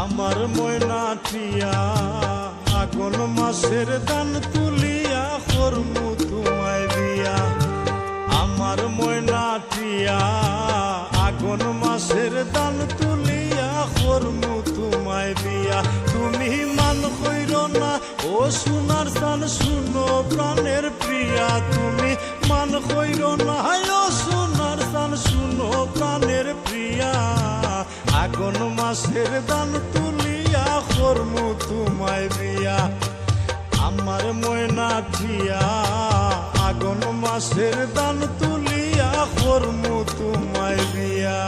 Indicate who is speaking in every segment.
Speaker 1: আমার ময়না টিয়া আগুন মাসের দান তুলিয়া করমু তোমায় দিয়া। আমার ময়না টিয়া আগুন মাসের দান তুলিয়া করমু তোমায় দিয়া। তুমি মান কইর না ও সোনার চান শুনো প্রাণের প্রিয়া। তুমি মান কইর না ও সোনার চান শুনো প্রাণের প্রিয়া। আগুন মাসের দান তুলিয়া করমু তোমায় বিয়া। আমার ময়না টিয়া আগুন মাসের দান তুলিয়া করমু তোমায় বিয়া।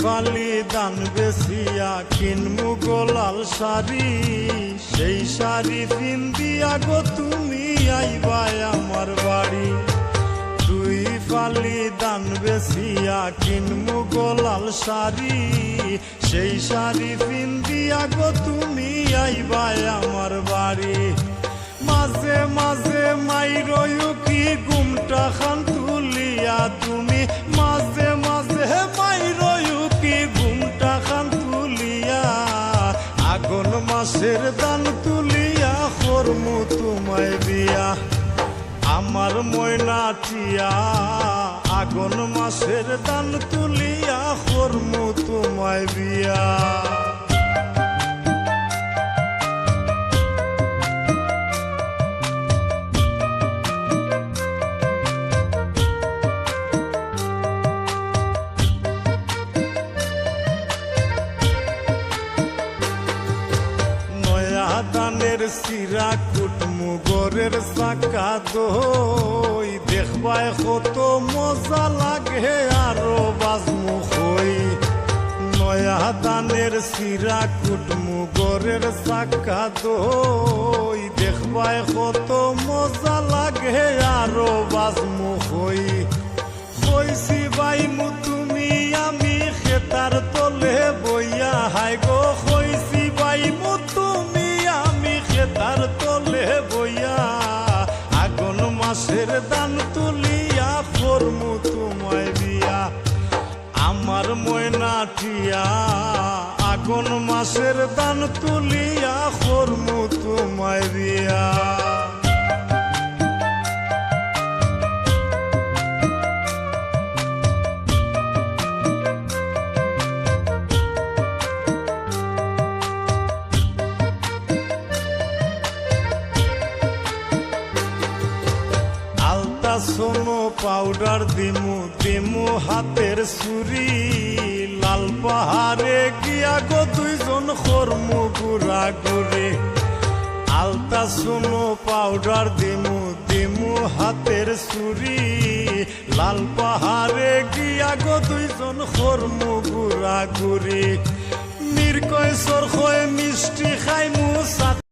Speaker 1: ফালি দান বেসিয়া কিনমু গোলাল শাড়ি। সেই শাড়ি পিন্দিয়া গো তুমি আইবাই আমার বাড়ি। দুই ফালি দান বেসিয়া কিনমু গোলাল শাড়ি। সেই শাড়ি পিন্দিয়া গো তুমি আইবাই আমার বাড়ি। মাঝে মাঝে মাইরয়ু কি ঘুমটা খান তুলিয়া। তুমি মাঝে মাঝে মাইরয়ু কি ঘুমটা খান তুলিয়া। আগুন মাসের দান তুলিয়া করমু তোমায় বিয়া। আমার ময়না টিয়া আগুন মাসের দান তুলিয়া করমু তোমায় বিয়া। দানের সিরা কুটমু গরের চাকা দই। দেখবাই কত মজা লাগে আরো বাজমু হই। নয়া দানের সিরা কুটমু গরের চাকা দই। দেখবাই কত মজা লাগে আরো বাজমু হই। কইছি বাইমু তুমি আমি খেতার তলে বইয়া। হাই গো কইছি বাইমু তুমি আমি খেতার তলে বইয়া। আগুন মাসের দান তুলিয়া করমু তোমায় বিয়া। আমার ময়না টিয়া আগুন মাসের দান তুলিয়া করমু তোমায় বিয়া। সোনো পাউডার দিমু দিমু হাতের চুরি। লাল পাহাড়ে গিয়া গো দুইজন করমু গুড়া গুড়ি। আলতা সোনো পাউডার দিমু দিমু হাতের চুরি। লাল পাহাড়ে গিয়া গো দুইজন করমু গুড়া গুড়ি। নির্কয় সরখয় মিষ্টি খাই